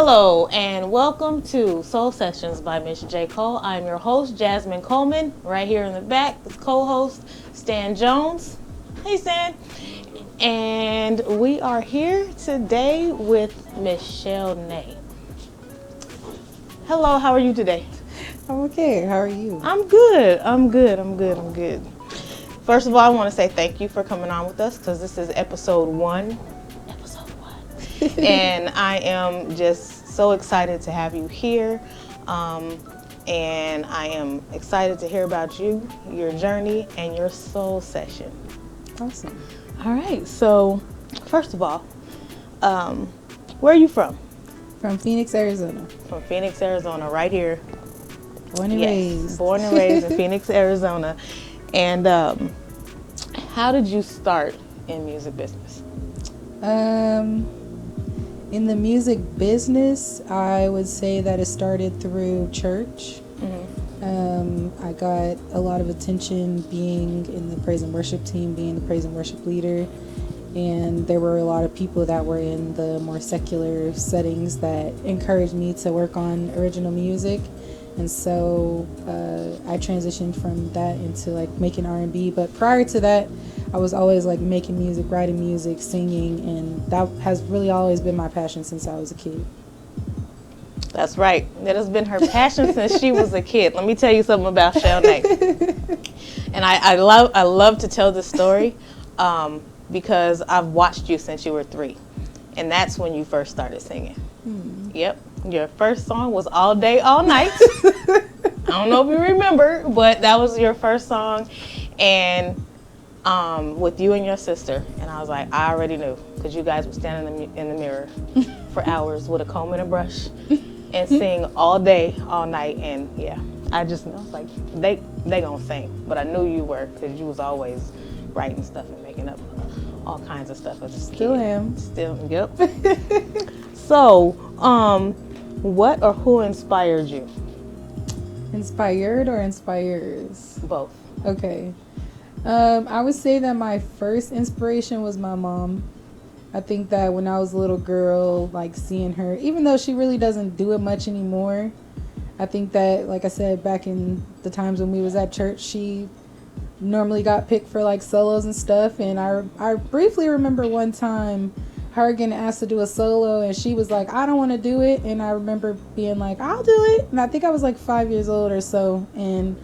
Hello and welcome to Soul Sessions by Miss Jaye Cole. I'm your host, Jasmine Coleman. Right here in the back, the co-host, Stan Jones. Hey, Stan. And we are here today with Miss Chelle Nae. Hello, how are you today? I'm okay. How are you? I'm good. First of all, I want to say thank you for coming on with us because this is episode one. And I am just so excited to have you here. And I am excited to hear about you, your journey, and your soul session. Awesome. All right. So, first of all, where are you from? From Phoenix, Arizona. From Phoenix, Arizona, right here. Born and raised. Born and raised in Phoenix, Arizona. And how did you start in music business? In the music business, I would say that it started through church. I got a lot of attention being in the praise and worship team, being the praise and worship leader. And there were a lot of people that were in the more secular settings that encouraged me to work on original music. And so I transitioned from that into like making R&B. But prior to that, I was always like making music, writing music, singing, and that has really always been my passion since I was a kid. That's right. That has been her passion since she was a kid. Let me tell you something about Chelle Nae. And I love to tell this story because I've watched you since you were 3. And that's when you first started singing. Yep. Your first song was All Day, All Night. I don't know if you remember, but that was your first song. And with you and your sister. And I was like, I already knew. Because you guys would stand in the mirror for hours with a comb and a brush and sing all day, all night. And yeah, I just know. I was like, they gonna sing. But I knew you were because you was always writing stuff and making up all kinds of stuff as a kid. Still am. Still, yep. So, what or who inspired you? Inspired or inspires? Both. Okay. I would say that my first inspiration was my mom. I think that when I was a little girl, like seeing her, even though she really doesn't do it much anymore, I think that, like I said, back in the times when we was at church, she normally got picked for like solos and stuff. And I briefly remember one time her getting asked to do a solo and she was like, I don't want to do it. And I remember being like, I'll do it. And I think I was like 5 years old or so. And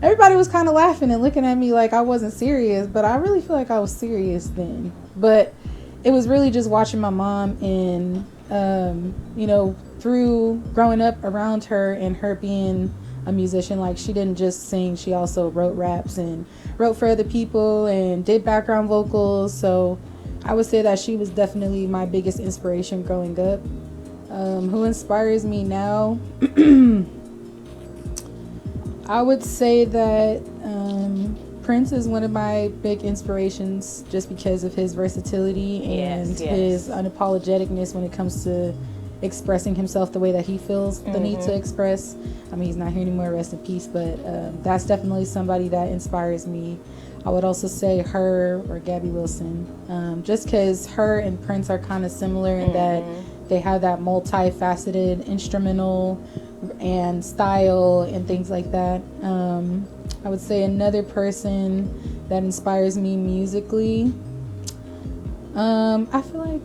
everybody was kind of laughing and looking at me like I wasn't serious, but I really feel like I was serious then. But it was really just watching my mom and, through growing up around her and her being a musician. Like, she didn't just sing, she also wrote raps and wrote for other people and did background vocals. So I would say that she was definitely my biggest inspiration growing up. Who inspires me now? I would say that Prince is one of my big inspirations just because of his versatility and his unapologeticness when it comes to expressing himself the way that he feels the need to express. I mean, he's not here anymore, rest in peace, but that's definitely somebody that inspires me. I would also say her or Gabby Wilson, just because her and Prince are kind of similar in that they have that multifaceted instrumental and style and things like that. I would say another person that inspires me musically, I feel like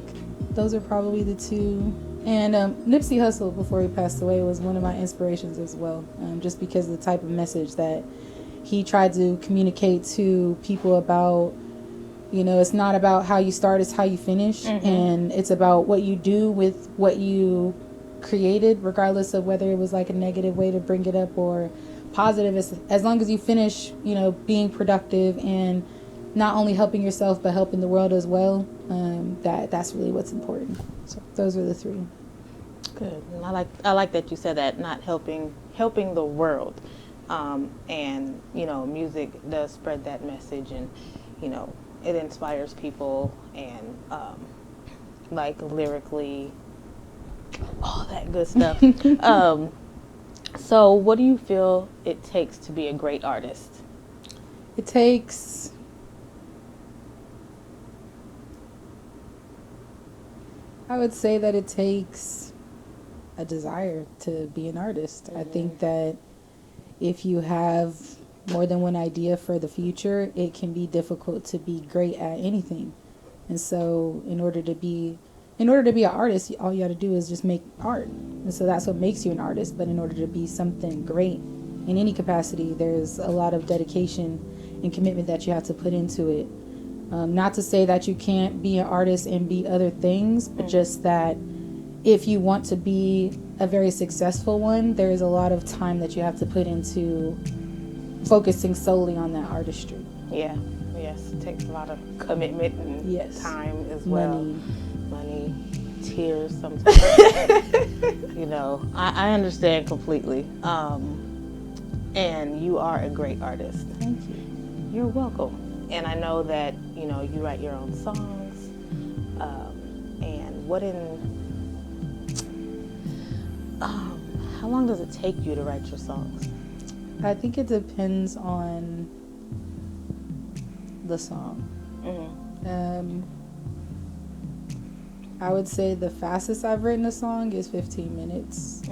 those are probably the two. And Nipsey Hussle, before he passed away, was one of my inspirations as well, just because of the type of message that he tried to communicate to people about, it's not about how you start, it's how you finish. And it's about what you do with what you created, regardless of whether it was like a negative way to bring it up or positive, as long as you finish, being productive and not only helping yourself but helping the world as well. That's really what's important. So those are the 3. Good. And I like that you said that, not helping the world. And music does spread that message, and it inspires people, and like lyrically, all that good stuff. So what do you feel it takes to be a great artist? It takes I would say that it takes a desire to be an artist. I think that if you have more than one idea for the future, it can be difficult to be great at anything. And so in order to be an artist, all you got to do is just make art. And so that's what makes you an artist. But in order to be something great in any capacity, there's a lot of dedication and commitment that you have to put into it. Not to say that you can't be an artist and be other things, but just that if you want to be a very successful one, there is a lot of time that you have to put into focusing solely on that artistry. Yeah, yes, it takes a lot of commitment and time as well. Money, tears sometimes. You know, I understand completely. And you are a great artist. Thank you. You're welcome. And I know that, you know, you write your own songs. And how long does it take you to write your songs? I think it depends on the song. I would say the fastest I've written a song is 15 minutes.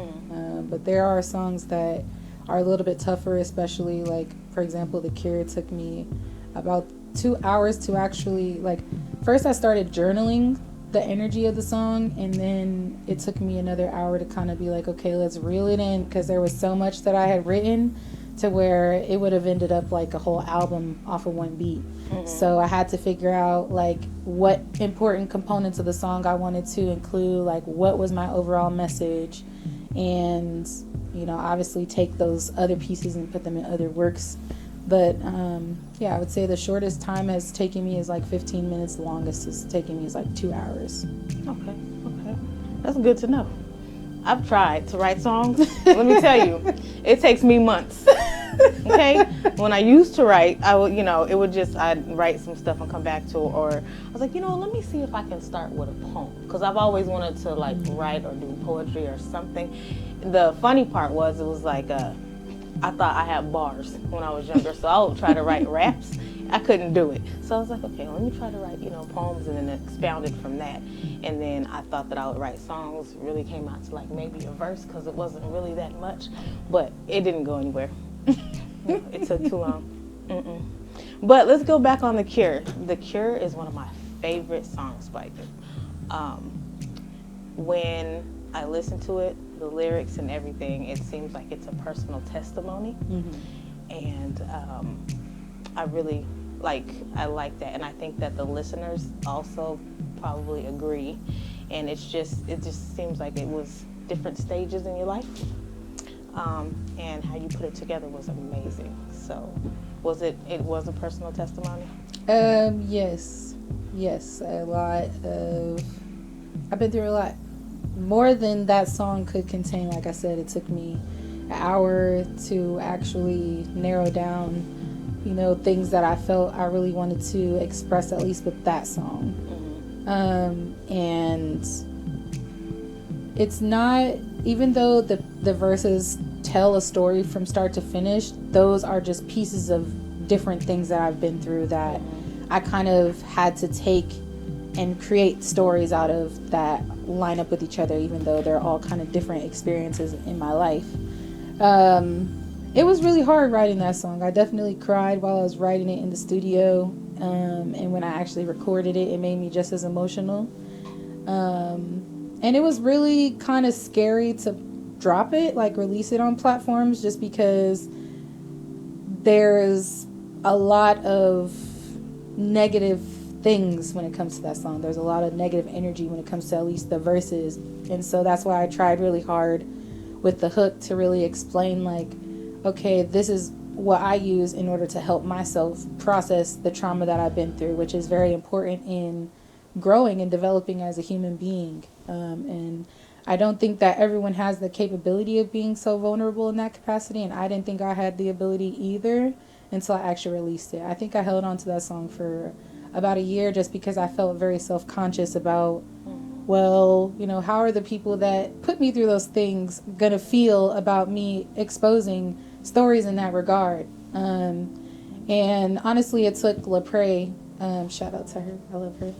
But there are songs that are a little bit tougher, especially like, for example, The Cure took me about 2 hours to actually, like, first I started journaling the energy of the song, and then it took me another hour to kind of be like, okay, let's reel it in, because there was so much that I had written to where it would have ended up like a whole album off of one beat. So I had to figure out like what important components of the song I wanted to include, like what was my overall message, and you know, obviously take those other pieces and put them in other works. But yeah, I would say the shortest time has taken me is like 15 minutes. The longest is taking me is like 2 hours. Okay. That's good to know. I've tried to write songs. Let me tell you, it takes me months. Okay? When I used to write, I would, you know, I'd write some stuff and come back to it. Or I was like, you know, let me see if I can start with a poem. Because I've always wanted to like write or do poetry or something. The funny part was, it was like, I thought I had bars when I was younger, so I would try to write raps. I couldn't do it. So I was like, okay, let me try to write, you know, poems, and then expounded from that. And then I thought that I would write songs. It really came out to like maybe a verse, because it wasn't really that much, but it didn't go anywhere. It took too long. But let's go back on The Cure. The Cure is one of my favorite songs by them. When I listen to it, the lyrics and everything, it seems like it's a personal testimony. And I really I like that, and I think that the listeners also probably agree. And it just seems like it was different stages in your life, and how you put it together was amazing. So it was a personal testimony? Yes, a lot of, I've been through a lot, more than that song could contain. Like I said, it took me an hour to actually narrow down, you know, things that I felt I really wanted to express, at least with that song. And it's not, even though the verses tell a story from start to finish, those are just pieces of different things that I've been through that I kind of had to take and create stories out of that line up with each other, even though they're all kind of different experiences in my life. It was really hard writing that song. I definitely cried while I was writing it in the studio, and when I actually recorded it, it made me just as emotional. And it was really kind of scary to drop it, like release it on platforms, just because there's a lot of negative things when it comes to that song. There's a lot of negative energy when it comes to at least the verses. And so that's why I tried really hard with the hook to really explain, like, okay, this is what I use in order to help myself process the trauma that I've been through, which is very important in growing and developing as a human being. And I don't think that everyone has the capability of being so vulnerable in that capacity, and I didn't think I had the ability either until I actually released it. I think I held on to that song for about a year just because I felt very self-conscious about, well, you know, how are the people that put me through those things going to feel about me exposing stories in that regard? And honestly, it took Lepre, shout out to her, I love her.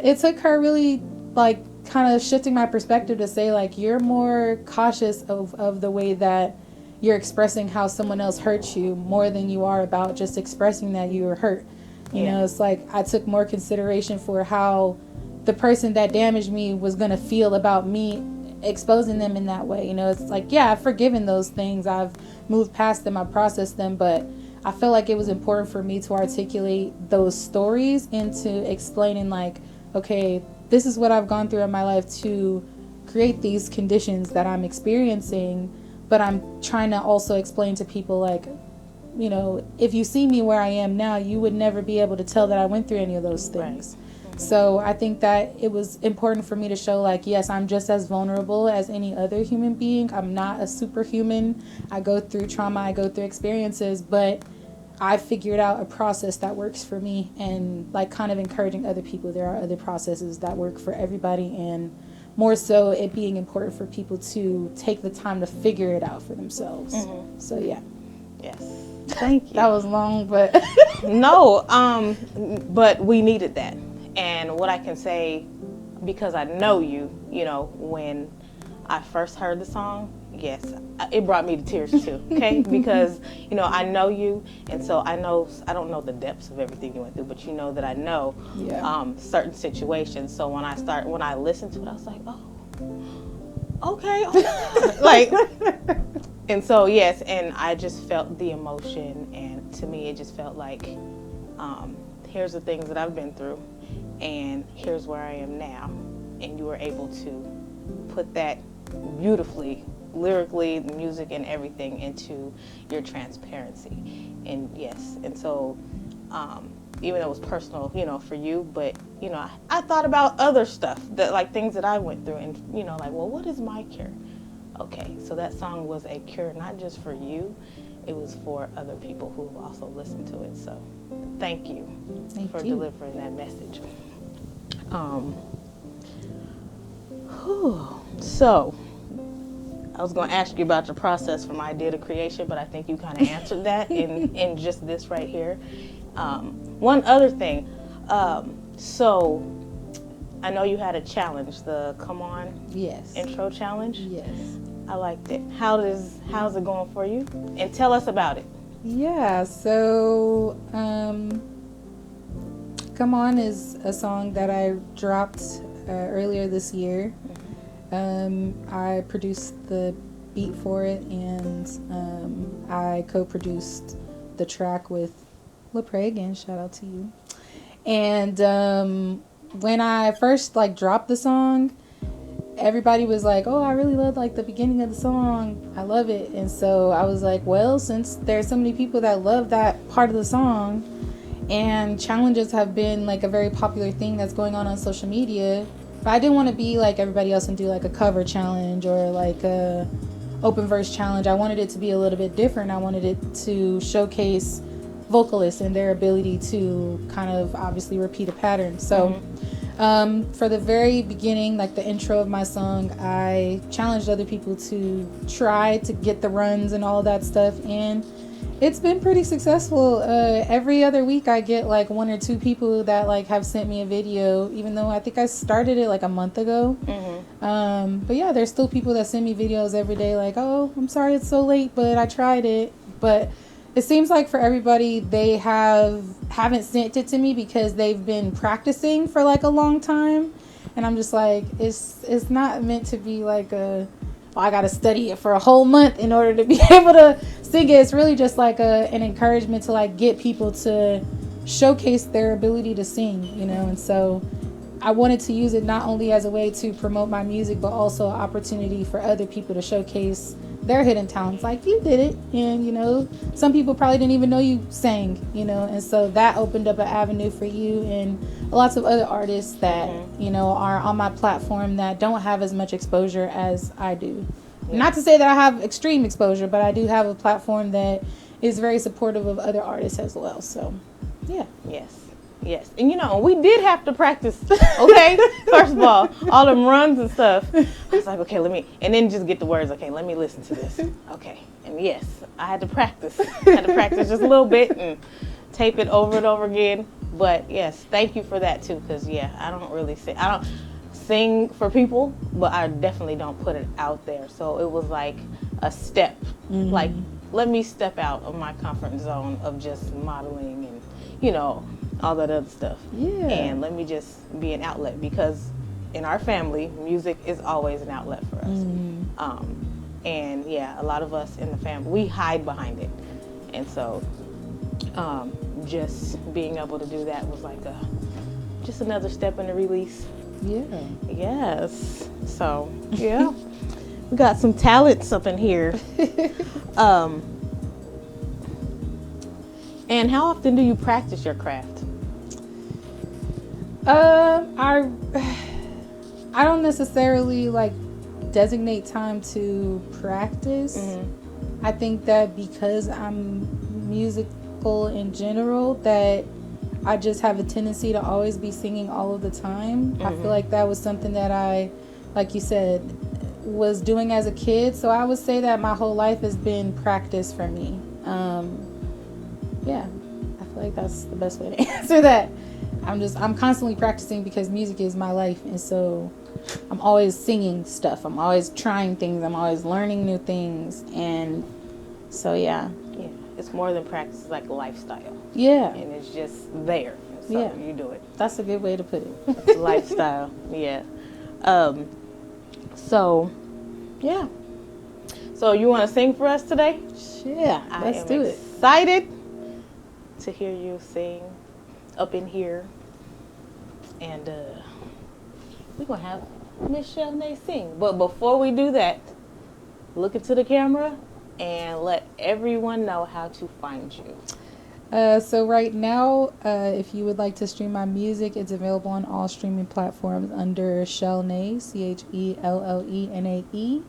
It took her really, like, kind of shifting my perspective to say, like, you're more cautious of the way that you're expressing how someone else hurt you more than you are about just expressing that you were hurt. You know, it's like I took more consideration for how the person that damaged me was going to feel about me exposing them in that way. You know, it's like, yeah, I've forgiven those things. I've moved past them. I've processed them. But I felt like it was important for me to articulate those stories into explaining, like, okay, this is what I've gone through in my life to create these conditions that I'm experiencing. But I'm trying to also explain to people, like, you know, if you see me where I am now, you would never be able to tell that I went through any of those things. Right. So I think that it was important for me to show, like, yes, I'm just as vulnerable as any other human being. I'm not a superhuman. I go through trauma, I go through experiences, but I figured out a process that works for me, and, like, kind of encouraging other people. There are other processes that work for everybody, and more so it being important for people to take the time to figure it out for themselves. So yeah. Yes. Thank you. That was long, but no, but we needed that. And what I can say, because I know you, you know, when I first heard the song, yes, it brought me to tears too, okay? Because, you know, I know you, and so I don't know the depths of everything you went through, but you know that I know certain situations. So when I listened to it, I was like, oh, okay. Like, and so, yes, and I just felt the emotion, and to me, it just felt like, here's the things that I've been through, and here's where I am now. And you were able to put that beautifully, lyrically, the music and everything, into your transparency. And yes, and so even though it was personal, you know, for you, but, you know, I thought about other stuff, that, like, things that I went through, and, you know, like, well, what is my cure? Okay, so that song was a cure, not just for you, it was for other people who have also listened to it. So thank you for delivering that message. So I was going to ask you about your process from idea to creation, but I think you kind of answered that in just this right here. One other thing, so I know you had a challenge, the Come On intro challenge. Yes. I liked it. How's it going for you? And tell us about it. Yeah, so Come On is a song that I dropped earlier this year. I produced the beat for it, and I co-produced the track with Lepre, again, shout out to you. And when I first, like, dropped the song, everybody was like, oh, I really love, like, the beginning of the song. I love it. And so I was like, well, since there's so many people that love that part of the song, and challenges have been, like, a very popular thing that's going on social media, but I didn't want to be like everybody else and do, like, a cover challenge or, like, a open verse challenge. I wanted it to be a little bit different. I wanted it to showcase vocalists and their ability to kind of obviously repeat a pattern. So for the very beginning, like the intro of my song, I challenged other people to try to get the runs and all of that stuff, and it's been pretty successful. Every other week I get, like, 1 or 2 people that, like, have sent me a video, even though I think I started it, like, a month ago. But yeah, there's still people that send me videos every day, like, oh, I'm sorry it's so late, but I tried it. But it seems like for everybody, they haven't sent it to me because they've been practicing for, like, a long time. And I'm just like, it's not meant to be like I got to study it for a whole month in order to be able to sing it. It's really just like an encouragement to, like, get people to showcase their ability to sing, you know. And so I wanted to use it not only as a way to promote my music, but also an opportunity for other people to showcase their hidden talents. Like, you did it, and, you know, some people probably didn't even know you sang, you know, and so that opened up an avenue for you and lots of other artists that, you know, are on my platform that don't have as much exposure as I do. Not to say that I have extreme exposure, but I do have a platform that is very supportive of other artists as well. So, yeah. Yes. And, you know, we did have to practice, okay? First of all them runs and stuff. I was like, okay, and then just get the words, okay, let me listen to this. Okay. And yes, I had to practice. Just a little bit and tape it over and over again. But yes, thank you for that too, because, yeah, I don't really sing for people, but I definitely don't put it out there. So it was like a step, like let me step out of my comfort zone of just modeling and, you know, all that other stuff. Yeah. And let me just be an outlet, because in our family, music is always an outlet for us. And yeah, a lot of us in the family, we hide behind it. And so just being able to do that was like just another step in the release. Yeah. Yes. So, yeah. We got some talents up in here. And how often do you practice your craft? I don't necessarily like designate time to practice. I think that because I'm musical in general, that I just have a tendency to always be singing all of the time. I feel like that was something that I, like you said, was doing as a kid. So I would say that my whole life has been practice for me. Yeah, I feel like that's the best way to answer that. I'm constantly practicing because music is my life, and so I'm always singing stuff. I'm always trying things. I'm always learning new things, and so yeah. Yeah, it's more than practice. It's like a lifestyle. Yeah. And it's just there. So Yeah. you do it. That's a good way to put it. It's a lifestyle. Yeah. So, yeah. So you want to sing for us today? Yeah, let's do it. Excited to hear you sing up in here. And we're going to have Miss Chelle Nae sing. But before we do that, look into the camera and let everyone know how to find you. So right now, if you would like to stream my music, it's available on all streaming platforms under Chelle Nae, ChelleNae.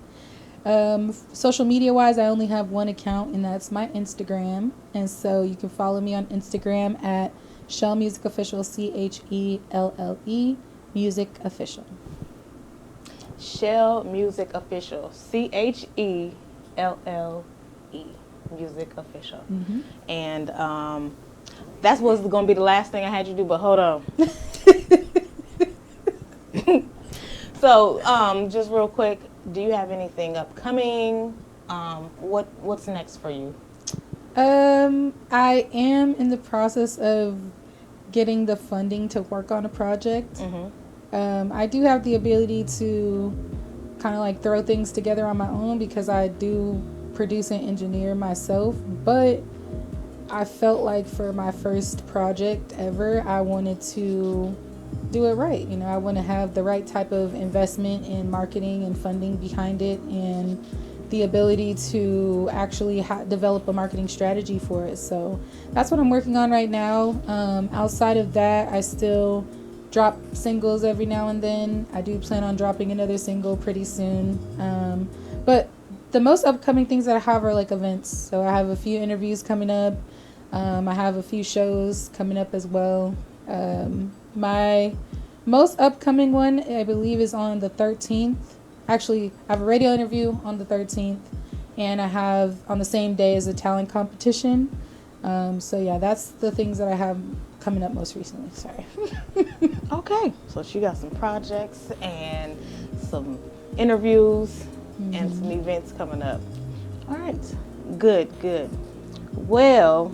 Social media wise, I only have one account, and that's my Instagram. And so you can follow me on Instagram at Chelle Music Official, CHELLE Music Official. Chelle Music Official, CHELLE Music Official. And that was going to be the last thing I had you do, but hold on. So just real quick, do you have anything upcoming? What's next for you? I am in the process of getting the funding to work on a project. I do have the ability to kind of like throw things together on my own because I do produce and engineer myself, but I felt like for my first project ever, I wanted to do it right. You know, I want to have the right type of investment in marketing and funding behind it, and the ability to actually develop a marketing strategy for it. So that's what I'm working on right now. Outside of that, I still drop singles every now and then. I do plan on dropping another single pretty soon. But the most upcoming things that I have are like events. So I have a few interviews coming up. I have a few shows coming up as well. My most upcoming one, I believe, is on the 13th. Actually, I have a radio interview on the 13th, and I have on the same day as a talent competition. So yeah, that's the things that I have coming up most recently. Sorry. Okay, so she got some projects and some interviews and some events coming up. All right, good. Well,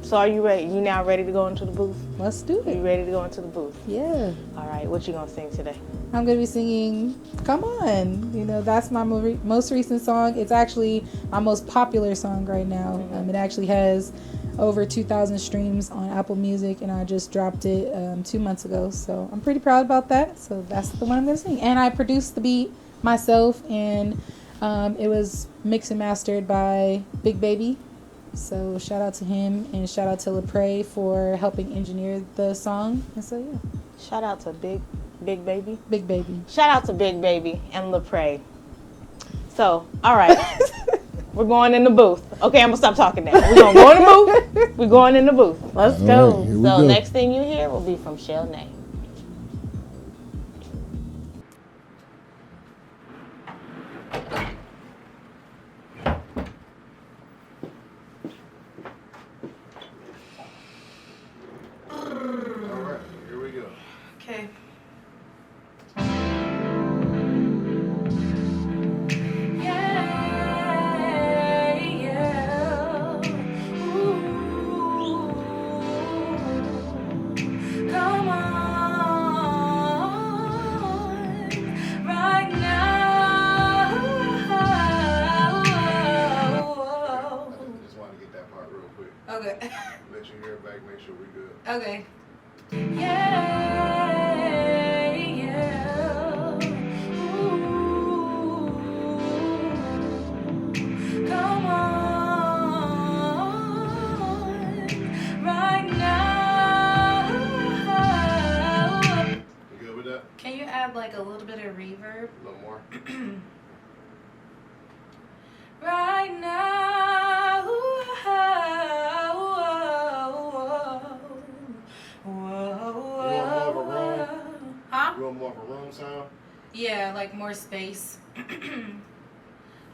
so are you ready? You now ready to go into the booth? Let's do You it. ready to go into the booth? Yeah. All right, what you gonna sing today? I'm going to be singing Come On. You know, that's my most recent song. It's actually my most popular song right now. It actually has over 2,000 streams on Apple Music, and I just dropped it 2 months ago. So I'm pretty proud about that. So that's the one I'm going to sing. And I produced the beat myself, and it was mixed and mastered by Big Baby. So shout out to him, and shout out to Lepre for helping engineer the song. And so, yeah. Shout out to Big Baby. Big Baby. Shout out to Big Baby and Lepre. So, all right. We're going in the booth. Okay, I'm going to stop talking now. We're going to go in the booth. We're going in the booth. Let's All go. right, here we So, go. next thing you hear will be from Chelle Nae. All right, here we go. Okay. Okay. Yeah, yeah. Ooh, come on, right now. You good with that? Can you add like a little bit of reverb? A little more. Right now. Huh? You want more of a room sound? Yeah, like more space.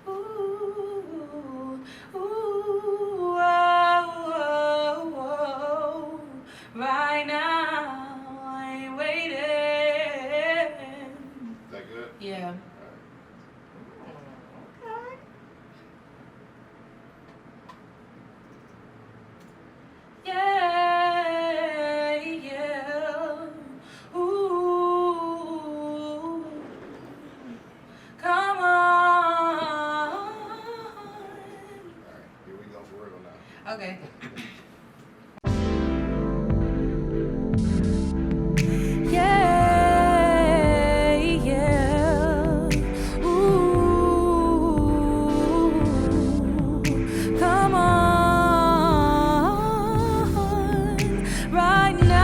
Ooh, ooh, oh, oh, oh. Right now, I ain't waiting. Is that good? Yeah. Okay. Yeah, yeah. Ooh, come on. Alright, here we go for real now. Okay. Yeah, yeah. Ooh, come on, right now.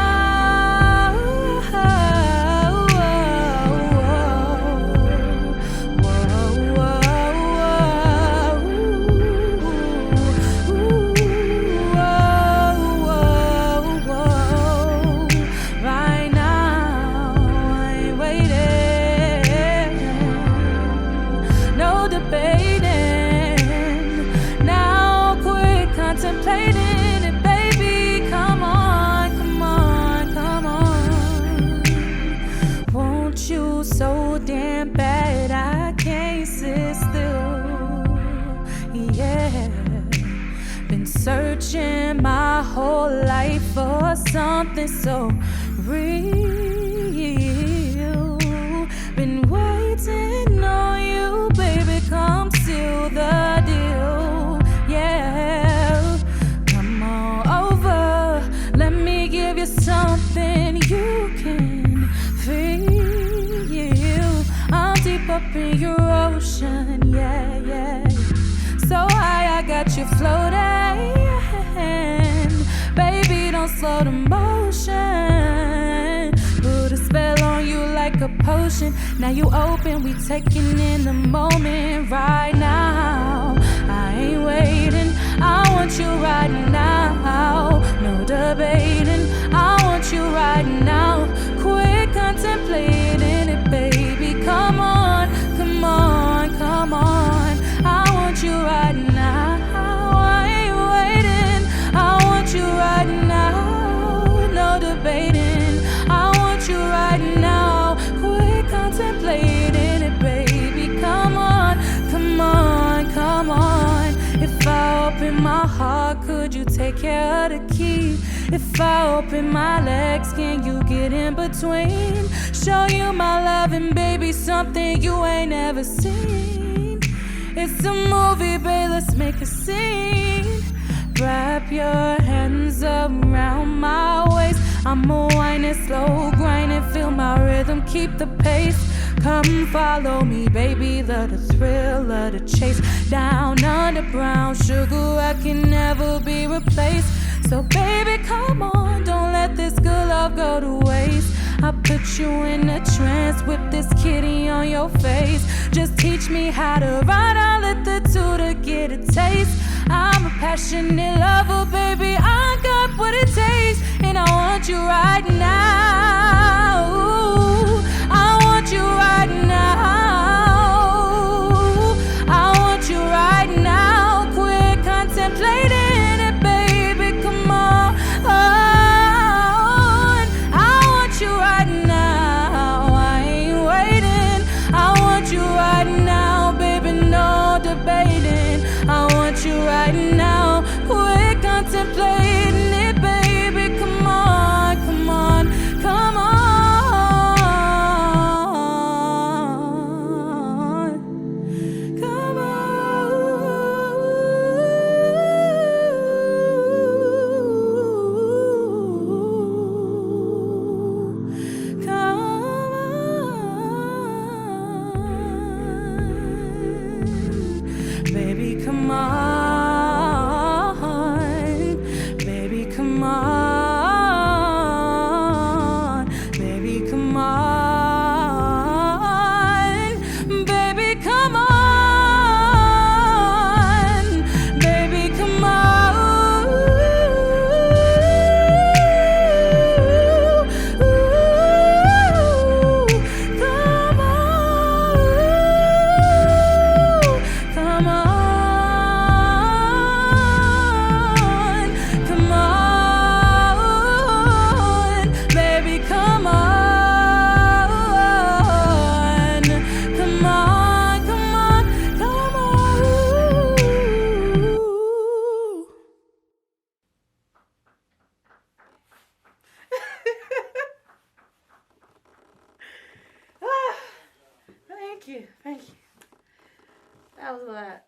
Right now, I ain't waiting. No debating. Now quit contemplating it, baby. Come on, come on, come on. Want you so damn bad, I can't sit still. Yeah. Been searching my whole life for something so real. Been waiting on you, baby, come seal the deal. Yeah, come on over, let me give you something you can feel. I'm deep up in your ocean, yeah, yeah. So high, I got you floating. Baby, don't slow the motion. Put a spell on you like a potion. Now you open, we taking in the moment right now. I ain't waiting, I want you right now. No debating, I want you right now. Quit contemplating it, baby. Come on, come on, come on. I want you right now. I ain't waiting. I want you right now. No debating. I want you right now. Quit contemplating it, baby. Come on, come on, come on. If I open my heart, could you take care of the key? If I open my legs, can you get in between? Show you my loving, baby, something you ain't ever seen. It's a movie, babe, let's make a scene. Wrap your hands around my waist. I'ma whine it, slow grind it, feel my rhythm, keep the pace. Come follow me, baby, love the thrill, love the chase. Down under brown sugar, I can never be replaced. So baby, come on, don't let this good love go to waste. I put you in a trance, whip this kitty on your face. Just teach me how to ride, I'll let the tutor get a taste. I'm a passionate lover, baby, I got what it takes. And I want you right now. I want you right now. I want you right now. Quit contemplating it, baby, come on. I want you right now. I ain't waiting. I want you right now, baby, no debating. I want you right now. Quit contemplating it, baby, come on, come on, come on. Thank you. That was a lot.